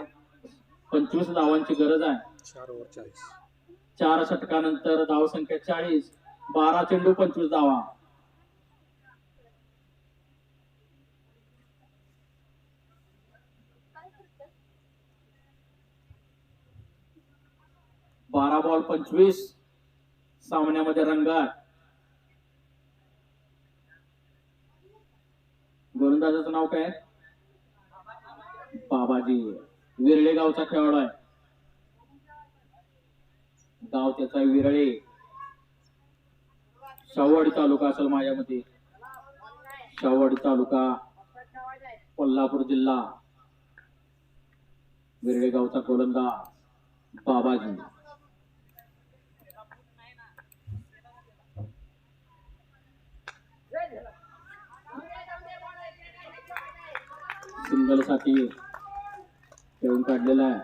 25 धावांची गरज आहे. 4 षटकानंतर धाव संख्या 40. 12 चेंडू 25 धावा. बारा बॉल 25 सामन्यामध्ये रंगात. गोलंदाजाचं नाव काय. बाबाजी. विरळे गावचा खेळाडू आहे. गाव त्याचा विरळे. शाहूवाडी तालुका असेल माझ्यामध्ये. शाहूवाडी तालुका कोल्हापूर जिल्हा. विरळे गावचा गोलंदाज बाबाजी. सिंगल साठी खेळून काढलेला आहे.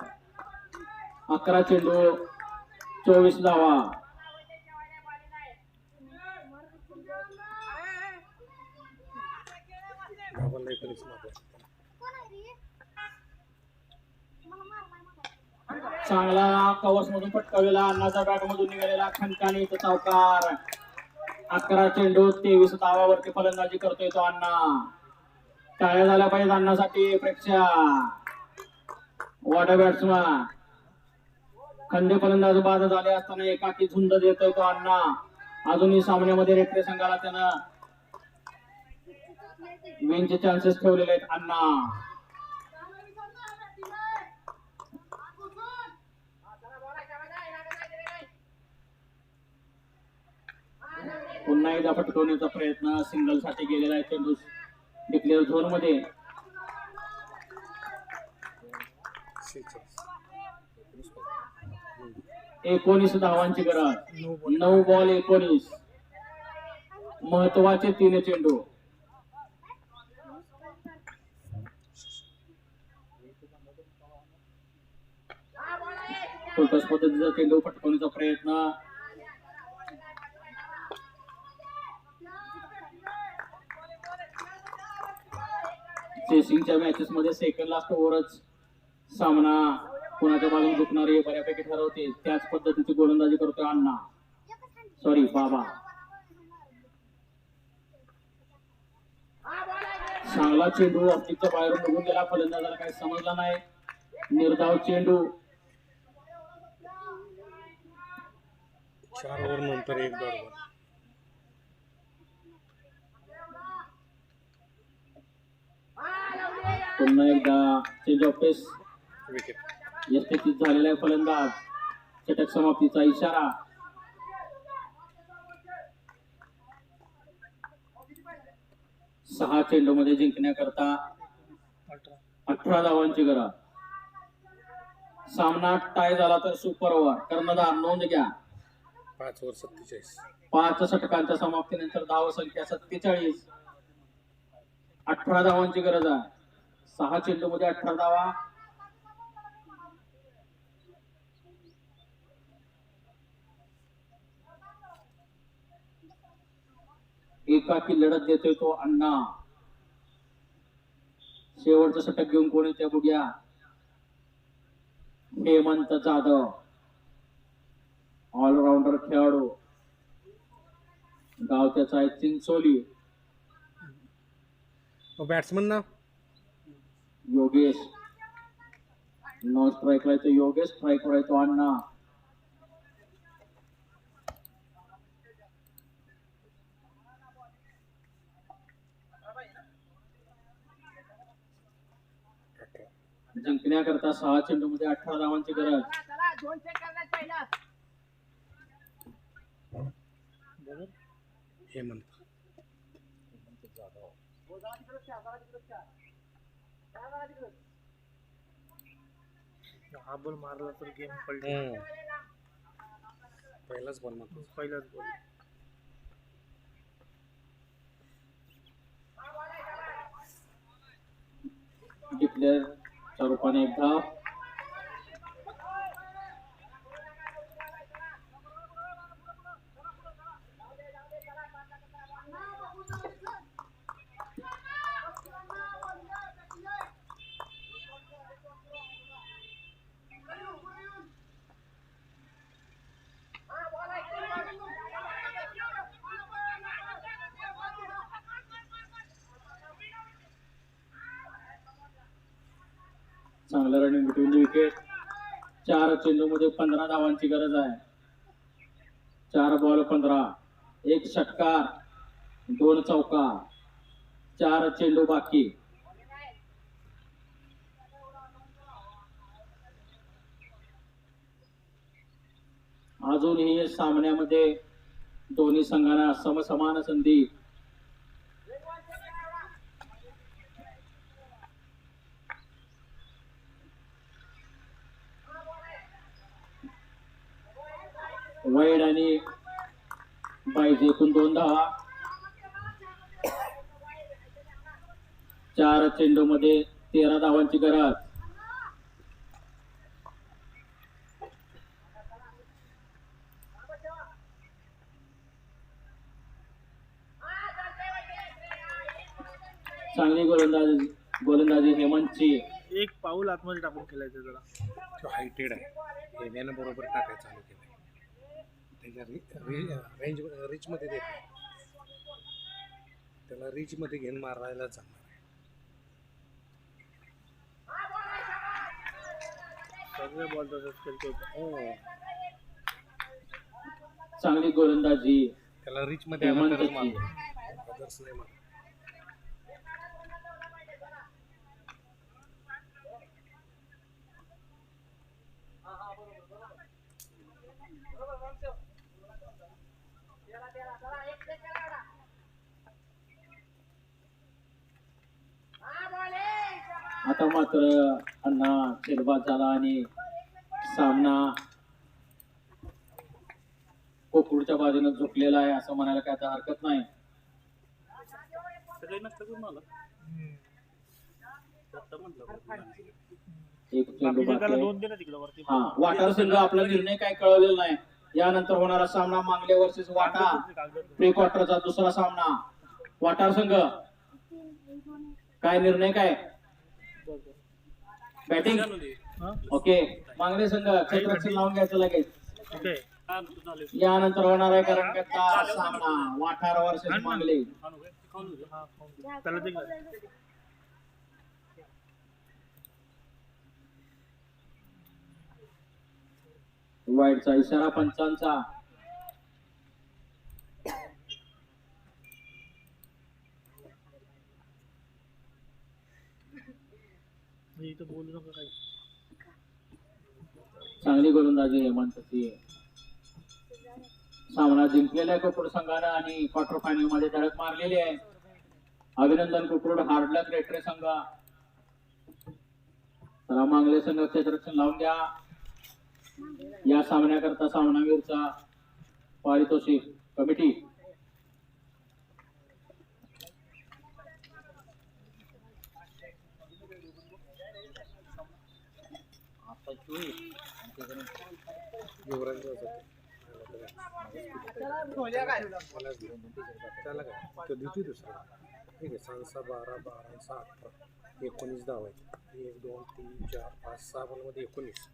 11 चेंडू 24 धावा. चांगला कवच मधून पटकावलेला. अण्णाचा बॅट मधून निघालेला खनकानी चौकार. 11 चेंडू 23 धावावरती फलंदाजी करतोय तो अण्णा. टाळ्या झाल्या पाहिजे अण्णासाठी. प्रेक्षक वॉटर बॅट्समॅन. खंडे फलंदाज बाद झाले असताना एकाकी झुंड देतोय तो अण्णा. अजूनही सामन्यामध्ये रेट्रे संघाला त्यानं विनचे चान्सेस ठेवलेले आहेत अण्णा. पुन्हा एकदा पटकवण्याचा प्रयत्न. सिंगल साठी गेलेला आहे चेंडू डिक्लेअर झोन मध्ये. 19 धावांची गरज. 9 बॉल 19. महत्वाचे 3 चेंडू. फुलटॉस पद्धतीचा चेंडू पटकवण्याचा प्रयत्न. चेसिंगच्या मॅचेस मध्ये सेकंड लास्ट ओव्हरच सामना कोणाच्या बाजूने झुकणार हे बऱ्यापैकी ठरवते. त्याच पद्धतीची गोलंदाजी करतोय अण्णा, सॉरी बाबा. चांगला चेंडू ऑप्टिकच्या बाहेरून निघून गेला, फलंदाजाला काही समजला नाही. निर्धाव चेंडू. 4 ओव्हर नंतर 1 बॉल. पुन्हा एकदा चेंज ऑफ पेस विकेट. यशस्वी झालेला आहे फलंदाज. षटक समाप्तीचा इशारा. सहा चेंडू मध्ये जिंकण्याकरता 18 धावांची गरज. सामना टाय झाला तर सुपर ओव्हर. कर्णधार नोंद घ्या. 5 ओव्हर 47. 5 षटकांच्या समाप्तीनंतर धाव संख्या 47. 18 धावांची गरज आहे. 6 चेंडू मध्ये 18 धावा. एकाकी लढत देतोय तो अण्णा. शेवटचं षटक घेऊन कोणी ते बघूया. हेमंत जाधव, ऑलराऊंडर खेळाडू, गाव त्याचा आहे चिंचोली. बॅट्समन ना योगेश. नो स्ट्राईकला येतो योगेश, स्ट्राईकवर येतो अण्णा. जिंकण्याकरता 6 चेंडू मध्ये 18 धावांची गरज. हेमंत. हा बॉल मारला तर गेम पलट. पहिलाच बॉल मारतो. पहिलाच बॉल. डिक्लेअर च्या रूपाने एक धाव. चांगलं रनिंग बिटवीन विकेट. 4 चेंडू मध्ये 15 धावांची गरज आहे. 4 बॉल 15. 1 षटकार, 2 चौका, 4 चेंडू बाकी. अजूनही सामन्यामध्ये दोन्ही संघांना समसमान संधी. वाईड आणि पाहिजे एकूण 2 धावा. 4 चेंडू मध्ये 13 धावांची गरज. चांगली गोलंदाजी हेमंतची. एक पाऊल आतमध्ये टाकून खेळायचं जरा. तो हायटेड आहे. हेम्यानं बरोबर टाकायचं चालू केलं. त्याच्या रेंज रिच मध्ये देत नाही. त्याला रिच मध्ये घेऊन मारायला जमणार आहे. सगळे बॉल तसंच खेळतो. चांगली गोलंदाजी त्याला रिच मध्ये आला तरच हेमंतची. मारतो. अदर्स नाही मारतो. आता मात्र अण्णा निर्बाद झाला आणि सामना कोकरूडच्या बाजूने झुकलेला आहे असं म्हणायला काय आता हरकत नाही. सगळे नसतं करून आला. दत्ता म्हटलं बरं. एक चेंडू बाकी बाकी आहे. दोन दे ना तिकडं वरती हा वाटार संघ आपला निर्णय काय कळवलेला नाही. यानंतर होणारा सामना मांगले वर्सेस वाटा प्री क्वार्टरचा दुसरा सामना. वाटार संघ काय निर्णय काय बॅटिंग हा ओके. मांगले संघ क्षेत्ररक्षण लावून घ्यायचं लगेच. ओके यानंतर होणार आहे करंगतचा सामना वाठार वर्सेस मांगले. हा खाऊन घे. त्याला दे की. वाईडचा इशारा पंचांचा. इथं बोलू नका काही. चांगली गोलंदाजी हेमंतची. सामना जिंकलेला आहे कुकुड संघानं आणि क्वार्टर फायनल मध्ये धडक मारलेली आहे. अभिनंदन कुकुड. हार्डलक रेटरे संघ. चला मांगले संघ क्षेत्ररक्षण लावून द्या. या सामन्याकरता सामनावीरचा पारितोषिक कमिटी. आता चोवीस युवराज त्याला काय तो देतोय दुसरा. ठीक आहे 6 12 12 18 19 धाव आहेत. 1 2 3 4 5 6 बॉलमध्ये 19.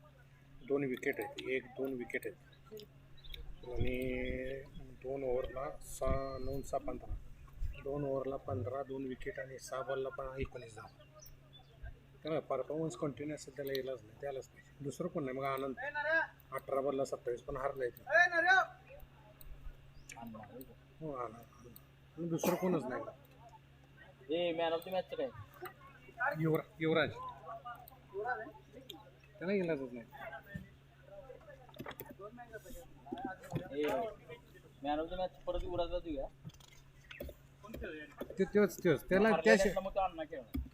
2 विकेट आहेत. 1 2 विकेट आहेत आणि 2 ओव्हरला 6 9 6 15. 2 ओव्हरला 15 2 विकेट आणि 6 बॉलला 19 धाव. त्यामुळे परफॉर्मन्स कंटिन्यू असेल त्याला येलाच नाही त्यालाच नाही. दुसरं कोण नाही. मग आनंद 18 बॉलला 27 पण हारला येतो. हो आनंद आणि दुसरं कोणच नाही. हे मॅन ऑफ द मॅचचं काय युवराज त्याला गेलाच नाही. मॅन ऑफ द मॅच परत युवराजला देऊया. तेच त्याला हारलेल्यातला मग तो अण्णा खेळणार.